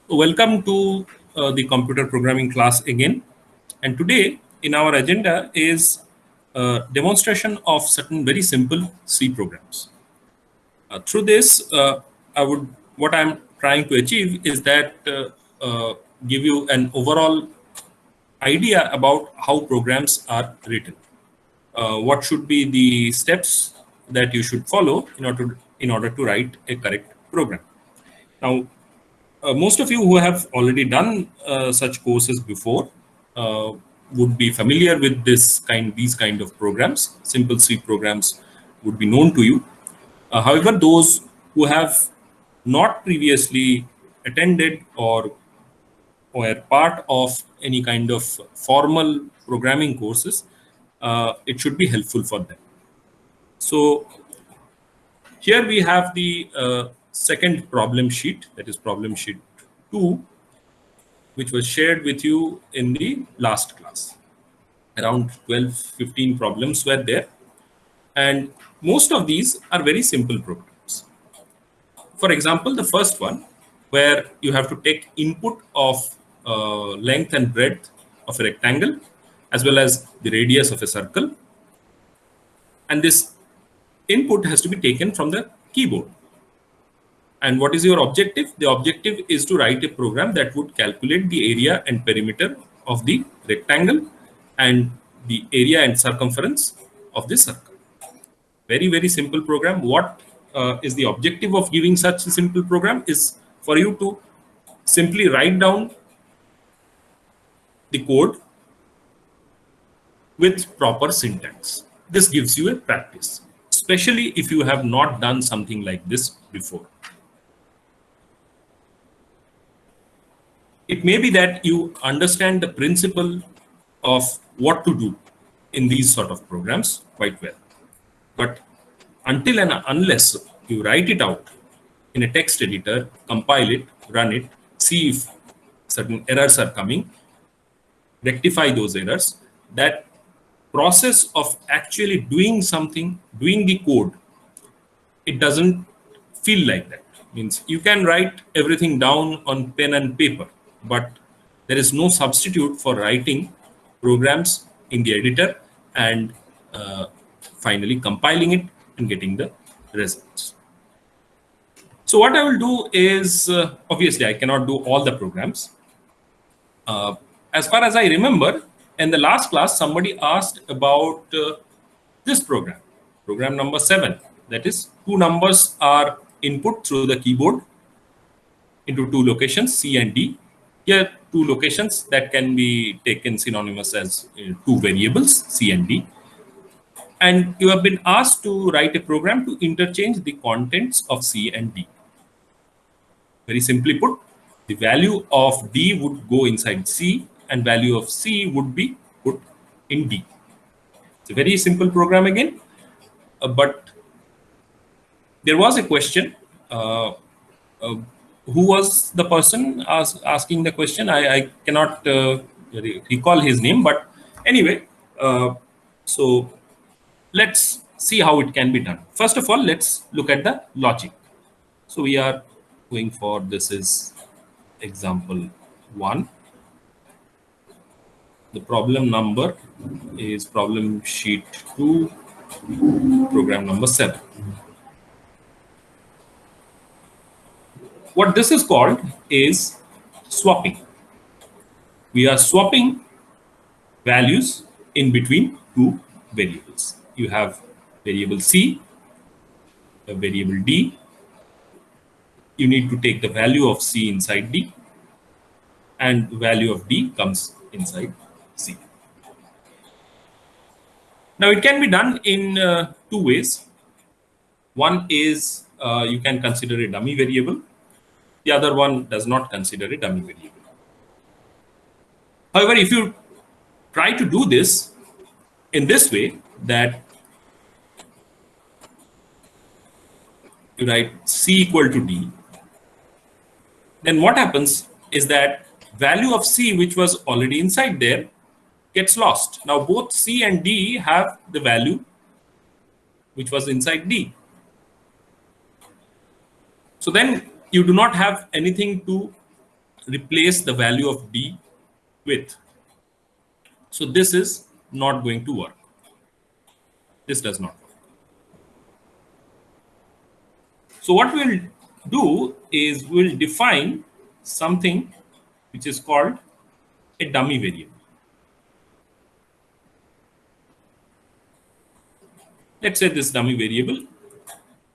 Welcome to the computer programming class again. And today in our agenda is a demonstration of certain very simple C programs. Through this, what I'm trying to achieve is that give you an overall idea about how programs are written. What should be the steps that you should follow in order to write a correct program. Now, most of you who have already done such courses before uh, would be familiar with these kind of programs. Simple C programs would be known to you. However, those who have not previously attended or were part of any kind of formal programming courses, it should be helpful for them. So here we have the second problem sheet, that is problem sheet 2, which was shared with you in the last class. Around 12-15 problems were there, and most of these are very simple programs. For example, the first one, where you have to take input of length and breadth of a rectangle as well as the radius of a circle, and this input has to be taken from the keyboard. And what is your objective? The objective is to write a program that would calculate the area and perimeter of the rectangle and the area and circumference of the circle. Very, very simple program. What is the objective of giving such a simple program is for you to simply write down the code with proper syntax. This gives you a practice, especially if you have not done something like this before. It may be that you understand the principle of what to do in these sort of programs quite well. But until and unless you write it out in a text editor, compile it, run it, see if certain errors are coming, rectify those errors, that process of actually doing something, doing the code, it doesn't feel like that. Means you can write everything down on pen and paper, but there is no substitute for writing programs in the editor and finally compiling it and getting the results. So what I will do is, obviously I cannot do all the programs. As far as I remember, in the last class, somebody asked about this program number 7. That is, two numbers are input through the keyboard into two locations, C and D. Here, two locations that can be taken synonymous as two variables, C and D. And you have been asked to write a program to interchange the contents of C and D. Very simply put, the value of D would go inside C and value of C would be put in D. It's a very simple program again, but there was a question. Who was the person asking the question? I cannot recall his name, but anyway, so let's see how it can be done. First of all, let's look at the logic. So we are going for, this is example 1. The problem number is problem sheet 2, program number 7. What this is called is swapping. We are swapping values in between two variables. You have variable C, a variable D. You need to take the value of C inside D, and value of D comes inside C. Now it can be done in two ways. One is you can consider a dummy variable. The other one does not consider a dummy variable. However, if you try to do this in this way, that you write C equal to D, then what happens is that value of C, which was already inside there, gets lost. Now both C and D have the value which was inside D. So then you do not have anything to replace the value of d with. So this is not going to work. This does not work. So what we'll do is we'll define something which is called a dummy variable. Let's say this dummy variable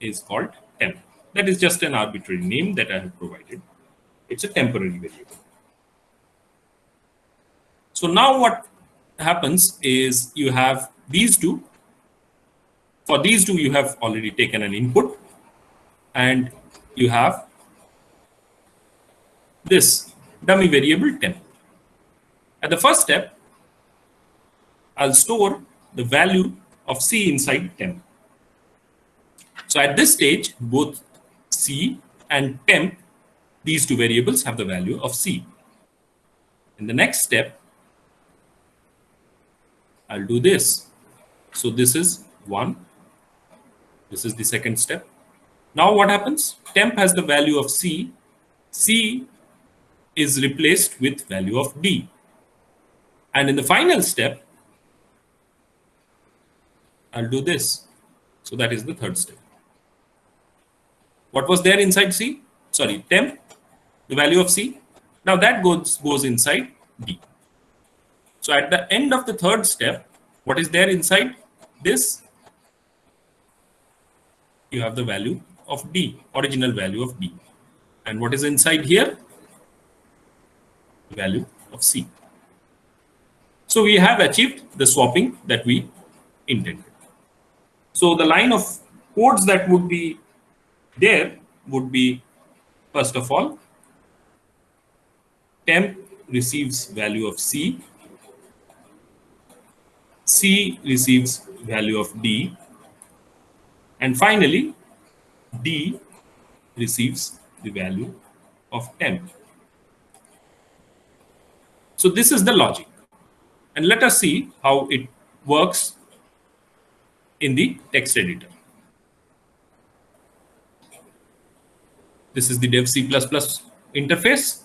is called temp. That is just an arbitrary name that I have provided. It's a temporary variable. So now what happens is you have these two. For these two, you have already taken an input, and you have this dummy variable temp. At the first step, I'll store the value of C inside temp. So at this stage, both C and temp, these two variables have the value of C. In the next step, I'll do this. So this is 1. This is the second step. Now what happens? Temp has the value of C. C is replaced with value of D. And in the final step, I'll do this. So that is the third step. What was there inside C? Sorry, temp, the value of C. Now that goes inside D. So at the end of the third step, what is there inside this? You have the value of D, original value of D. And what is inside here? The value of C. So we have achieved the swapping that we intended. So the line of codes that would be there would be, first of all, temp receives value of C, C receives value of D, and finally, D receives the value of temp. So this is the logic. And let us see how it works in the text editor. This is the dev C++ interface.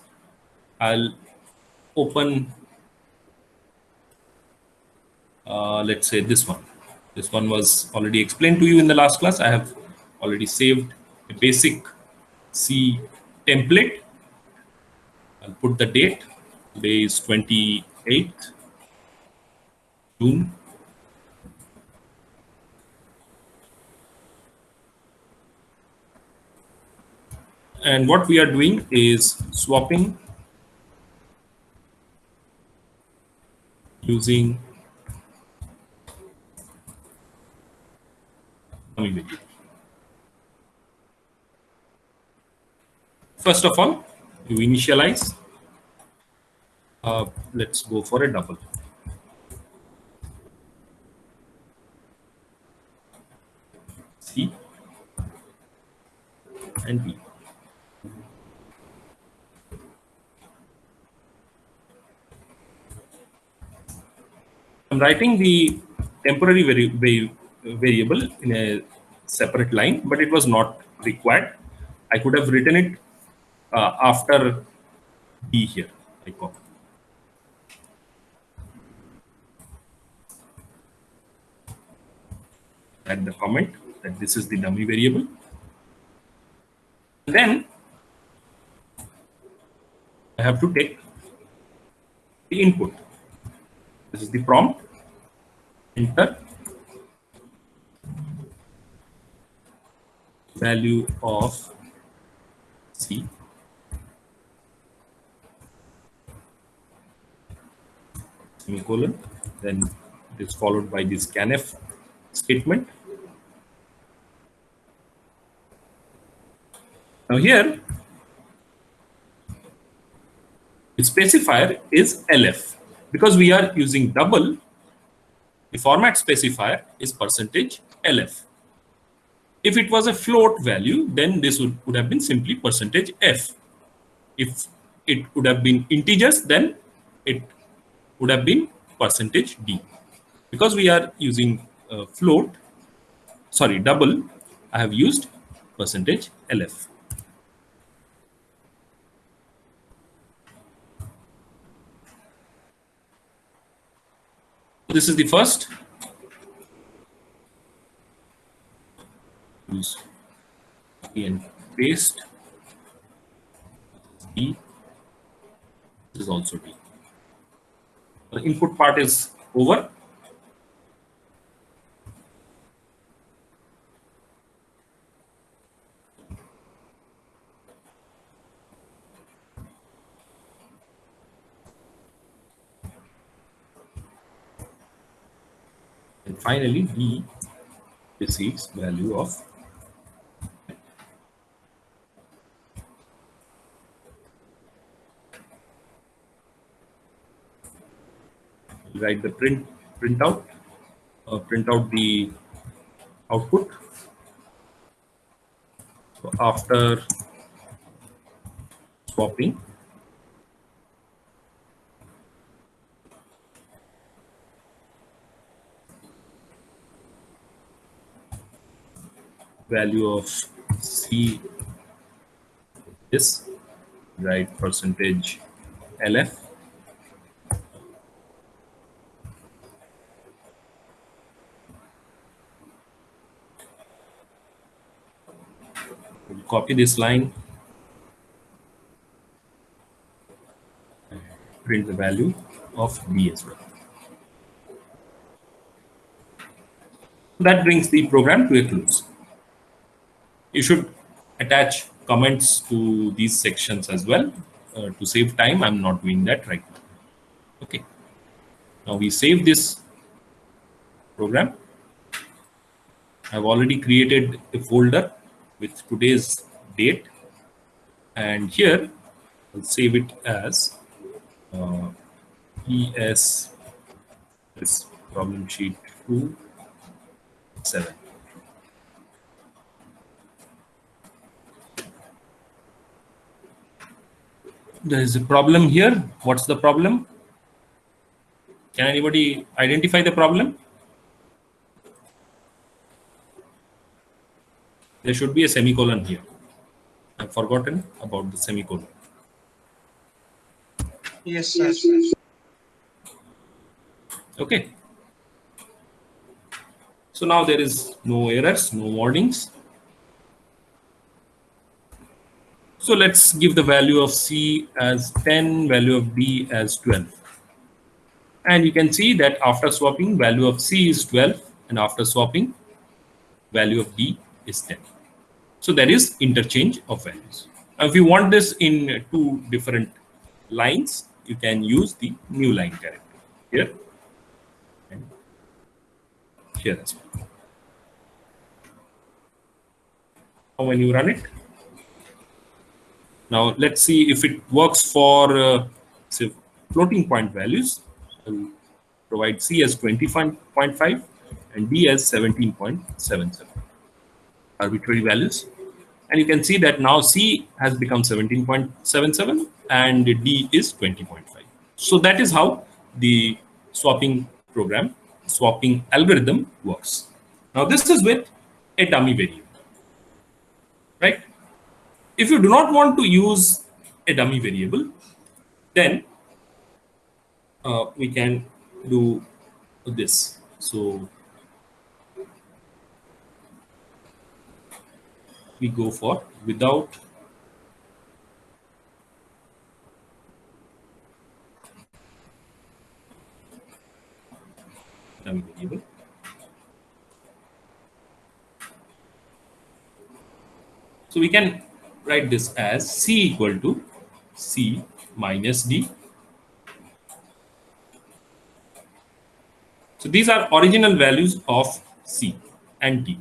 I'll open, let's say this one. This one was already explained to you in the last class. I have already saved a basic C template. I'll put the date. Today is 28th June. And what we are doing is swapping using dummy variable. First of all, you initialize. Let's go for a double. C and B. I'm writing the temporary variable in a separate line, but it was not required. I could have written it after D here. I copy. Add the comment that this is the dummy variable. Then I have to take the input. This is the prompt. Enter value of C, semicolon. Then it is followed by this scanf statement. Now here, the specifier is LF. Because we are using double, the format specifier is %LF. If it was a float value, then this would have been simply %F. If it would have been integers, then it would have been %D. Because we are using double, I have used %LF. This is the first. Use copy and paste. D. This is also D. The input part is over. And finally, D receives value of write the print out the output. So after swapping, value of C is write percentage LF we'll copy this line, print the value of B as well. That brings the program to a close. You should attach comments to these sections as well. To save time, I'm not doing that right now. Okay. Now we save this program. I've already created a folder with today's date, and here I'll save it as PS this problem sheet 2.7. There is a problem here. What's the problem? Can anybody identify the problem? There should be a semicolon here. I've forgotten about the semicolon. Yes, sir. Okay. So now there is no errors, no warnings. So let's give the value of C as 10, value of D as 12. And you can see that after swapping, value of C is 12, and after swapping, value of D is 10. So there is interchange of values. Now, if you want this in two different lines, you can use the new line character here and here as well. Now, when you run it, now let's see if it works for say floating point values. I'll provide C as 20.5 and D as 17.77 arbitrary values, and you can see that now C has become 17.77 and D is 20.5. So that is how the swapping algorithm works. Now this is with a dummy variable, right? If you do not want to use a dummy variable, then we can do this. So we go for without dummy variable. So we can write this as C equal to C minus D. So these are original values of C and D,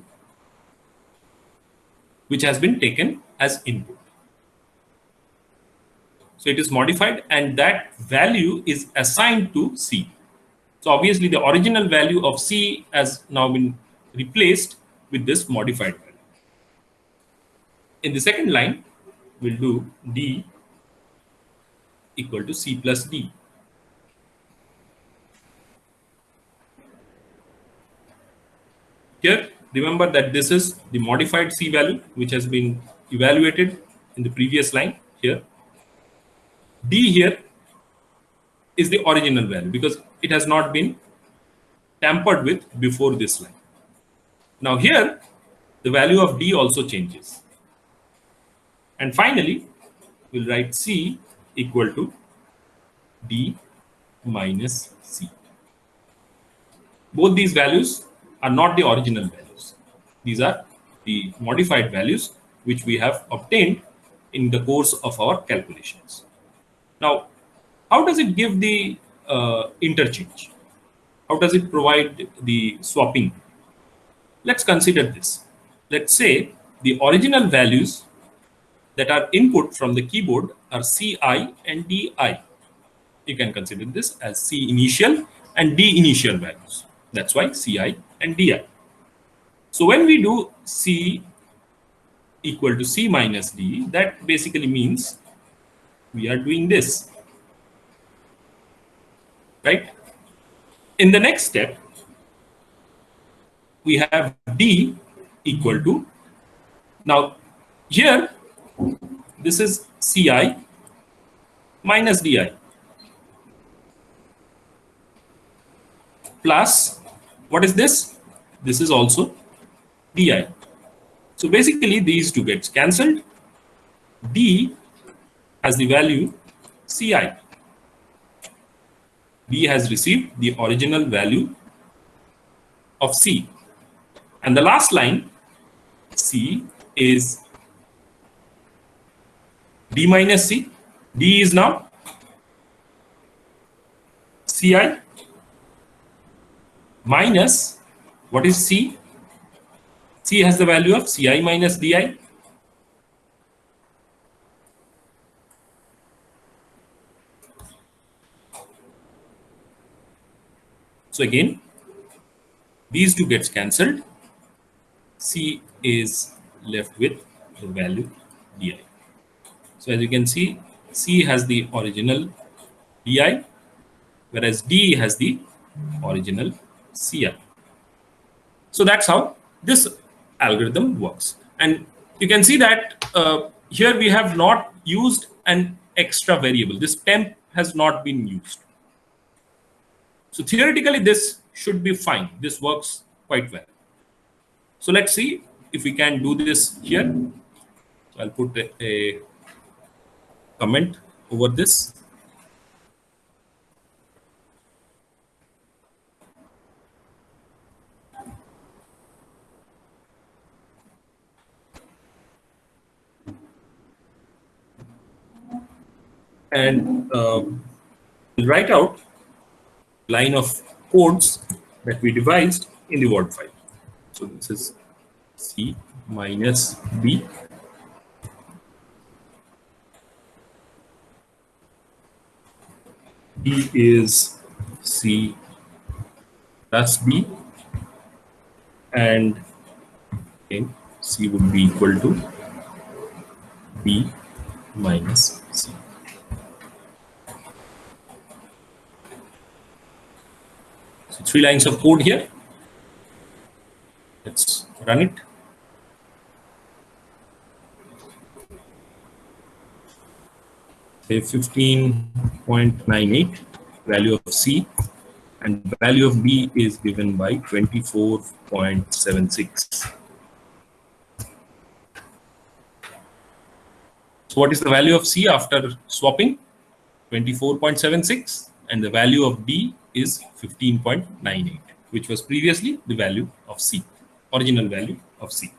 which has been taken as input. So it is modified and that value is assigned to C. So obviously the original value of C has now been replaced with this modified value. In the second line, we'll do D equal to C plus D. Here, remember that this is the modified C value, which has been evaluated in the previous line here. D here is the original value because it has not been tampered with before this line. Now here, the value of D also changes. And finally, we'll write C equal to D minus C. Both these values are not the original values. These are the modified values which we have obtained in the course of our calculations. Now, how does it give the interchange? How does it provide the swapping? Let's consider this. Let's say the original values that are input from the keyboard are Ci and Di. You can consider this as C initial and D initial values. That's why Ci and Di. So when we do C equal to C minus D, that basically means we are doing this, right? In the next step, we have D equal to, now here, this is Ci minus Di plus, what is this? This is also Di. So basically these two gets cancelled. D has the value Ci. D has received the original value of C. And the last line, C is D minus C. D is now Ci minus, what is C? C has the value of Ci minus Di. So again, these two gets cancelled. C is left with the value Di. So as you can see, C has the original Di, whereas D has the original Ci. So that's how this algorithm works. And you can see that here we have not used an extra variable. This temp has not been used. So theoretically, this should be fine. This works quite well. So let's see if we can do this here. So I'll put a comment over this. And write out line of codes that we devised in the Word file. So this is C minus B. D is C plus B, and again C would be equal to B minus C. So 3 lines of code here. Let's run it. Say 15.98 value of C, and value of B is given by 24.76. So what is the value of C after swapping? 24.76, and the value of D is 15.98, which was previously the value of C, original value of C.